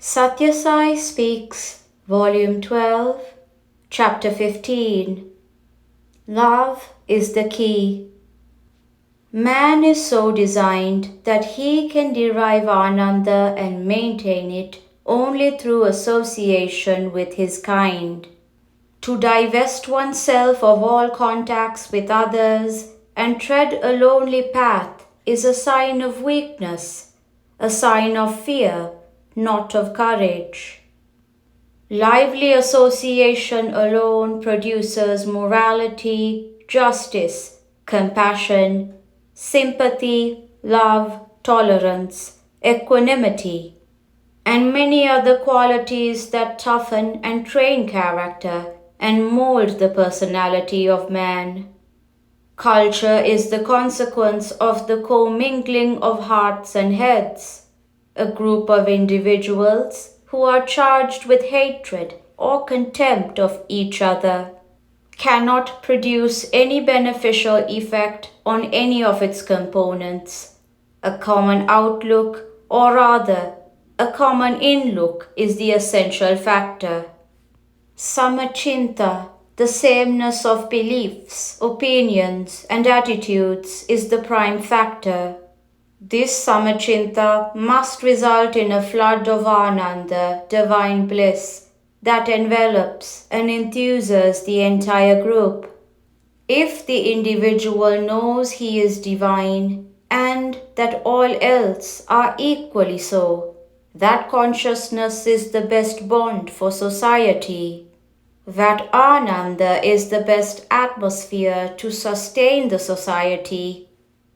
Sathya Sai Speaks, Volume 12, Chapter 15. Love is the key. Man is so designed that he can derive Ananda and maintain it only through association with his kind. To divest oneself of all contacts with others and tread a lonely path is a sign of weakness, a sign of fear, not of courage. Lively association alone produces morality, justice, compassion, sympathy, love, tolerance, equanimity, and many other qualities that toughen and train character and mold the personality of man. Culture is the consequence of the commingling of hearts and heads. A group of individuals who are charged with hatred or contempt of each other cannot produce any beneficial effect on any of its components. A common outlook, or rather, a common in-look is the essential factor. Samachinta, the sameness of beliefs, opinions, and attitudes is the prime factor. This samachinta must result in a flood of ananda, divine bliss, that envelops and enthuses the entire group. If the individual knows he is divine and that all else are equally so, that consciousness is the best bond for society. That ananda is the best atmosphere to sustain the society.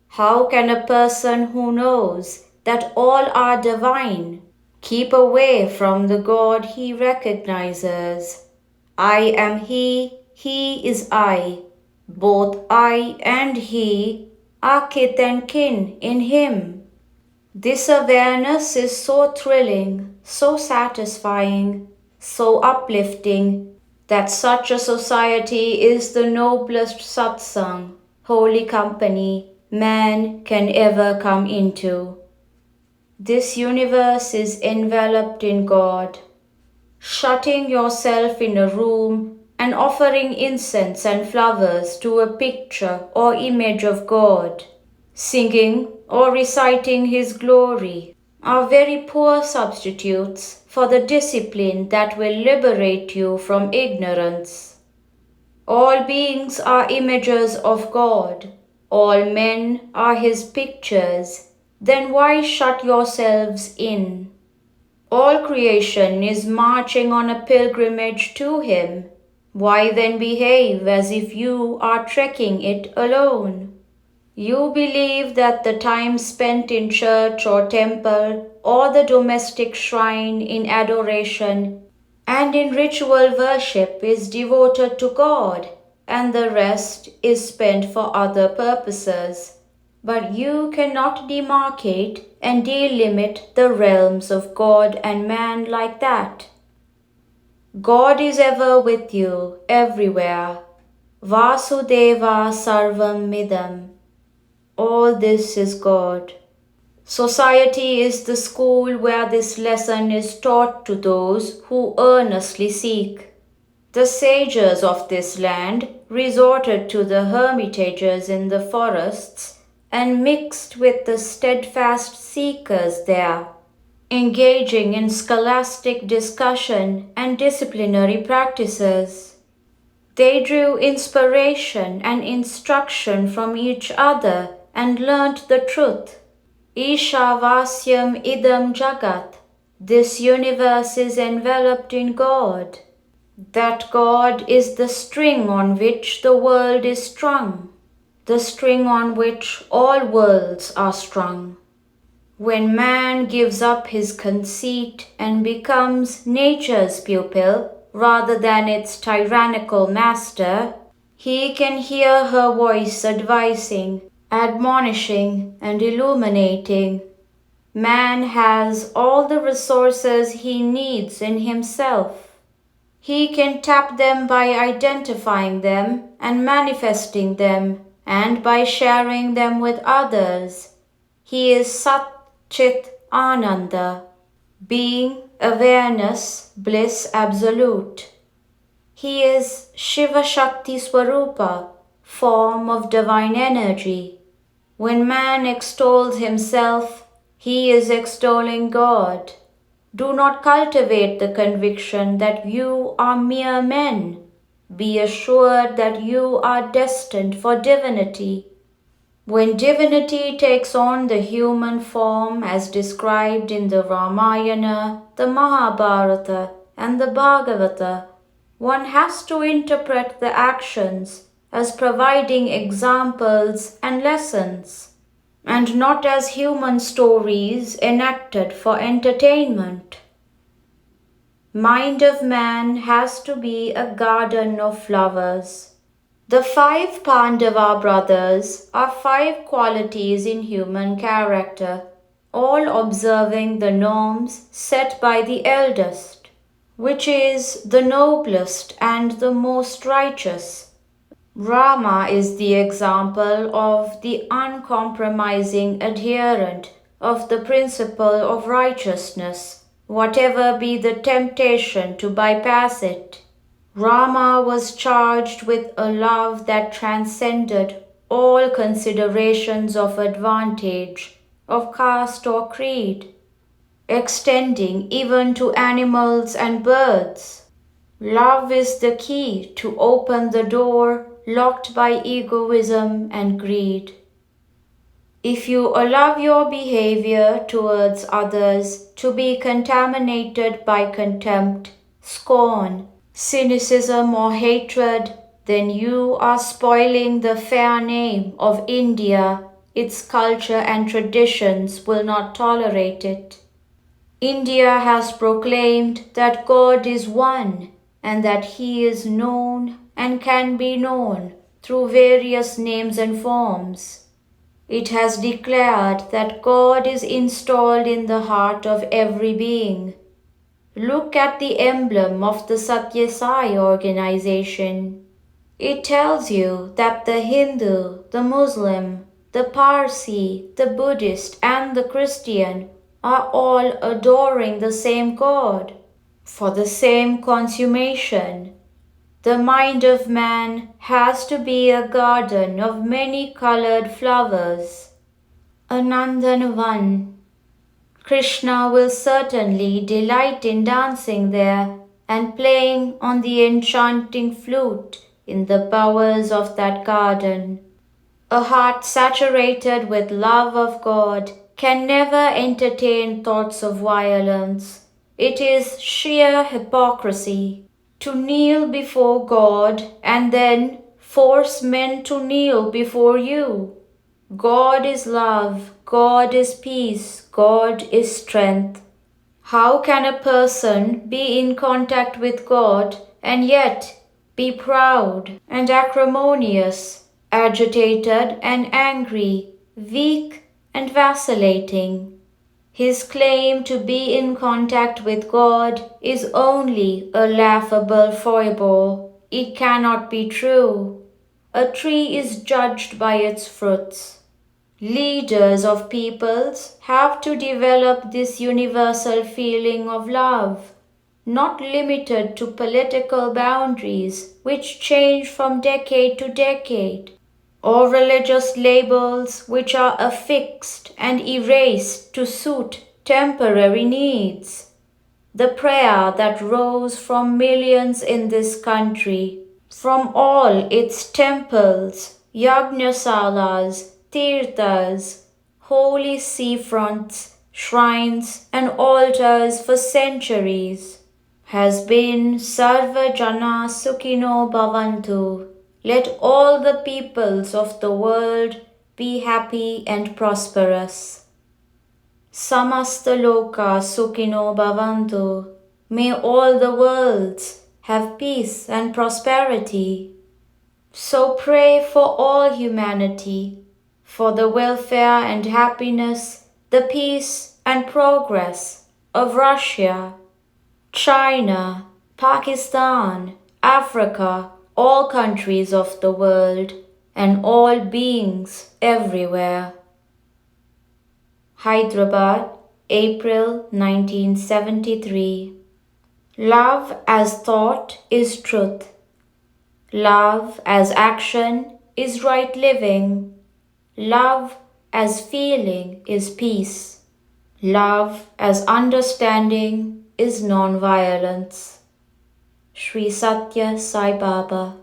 How can a person who knows that all are divine keep away from the God he recognizes? I am he is I. Both I and he are kith and kin in him. This awareness is so thrilling, so satisfying, so uplifting that such a society is the noblest satsang, holy company, man can ever come into. This universe is enveloped in God. Shutting yourself in a room and offering incense and flowers to a picture or image of God, singing or reciting His glory, are very poor substitutes for the discipline that will liberate you from ignorance. All beings are images of God. All men are His pictures, then why shut yourselves in? All creation is marching on a pilgrimage to Him. Why then behave as if you are trekking it alone? You believe that the time spent in church or temple or the domestic shrine in adoration and in ritual worship is devoted to God, and the rest is spent for other purposes. But you cannot demarcate and delimit the realms of God and man like that. God is ever with you, everywhere. Vasudeva sarvam midam. All this is God. Society is the school where this lesson is taught to those who earnestly seek. The sages of this land resorted to the hermitages in the forests and mixed with the steadfast seekers there, engaging in scholastic discussion and disciplinary practices. They drew inspiration and instruction from each other and learnt the truth. Ishavasyam idam jagat. This universe is enveloped in God. That God is the string on which the world is strung, the string on which all worlds are strung. When man gives up his conceit and becomes nature's pupil rather than its tyrannical master, he can hear her voice advising, admonishing, and illuminating. Man has all the resources he needs in himself. He can tap them by identifying them and manifesting them, and by sharing them with others. He is Sat Chit Ananda, being awareness, bliss absolute. He is Shiva Shakti Swarupa, form of divine energy. When man extols himself, he is extolling God. Do not cultivate the conviction that you are mere men. Be assured that you are destined for divinity. When divinity takes on the human form as described in the Ramayana, the Mahabharata, and the Bhagavata, one has to interpret the actions as providing examples and lessons, and not as human stories enacted for entertainment. Mind of man has to be a garden of flowers. The 5 Pandava brothers are 5 qualities in human character, all observing the norms set by the eldest, which is the noblest and the most righteous. Rama is the example of the uncompromising adherent of the principle of righteousness, whatever be the temptation to bypass it. Rama was charged with a love that transcended all considerations of advantage, of caste or creed, extending even to animals and birds. Love is the key to open the door locked by egoism and greed. If you allow your behavior towards others to be contaminated by contempt, scorn, cynicism or hatred, then you are spoiling the fair name of India. Its culture and traditions will not tolerate it. India has proclaimed that God is one and that He is known and can be known through various names and forms. It has declared that God is installed in the heart of every being. Look at the emblem of the Sathya Sai organization. It tells you that the Hindu, the Muslim, the Parsi, the Buddhist and the Christian are all adoring the same God for the same consummation. The mind of man has to be a garden of many colored flowers. Anandanavan. Krishna will certainly delight in dancing there and playing on the enchanting flute in the bowers of that garden. A heart saturated with love of God can never entertain thoughts of violence. It is sheer hypocrisy to kneel before God and then force men to kneel before you. God is love, God is peace, God is strength. How can a person be in contact with God and yet be proud and acrimonious, agitated and angry, weak and vacillating? His claim to be in contact with God is only a laughable foible. It cannot be true. A tree is judged by its fruits. Leaders of peoples have to develop this universal feeling of love, not limited to political boundaries which change from decade to decade, or religious labels which are affixed and erased to suit temporary needs. The prayer that rose from millions in this country, from all its temples, yajnasalas, tirthas, holy seafronts, shrines and altars for centuries, has been Sarva Jana Sukhino Bhavantu. Let all the peoples of the world be happy and prosperous. Samasta Loka Sukhino Bhavantu. May all the worlds have peace and prosperity. So pray for all humanity, for the welfare and happiness, the peace and progress of Russia, China, Pakistan, Africa, all countries of the world, and all beings everywhere. Hyderabad, April 1973. Love as thought is truth. Love as action is right living. Love as feeling is peace. Love as understanding is non-violence. Sri Sathya Sai Baba.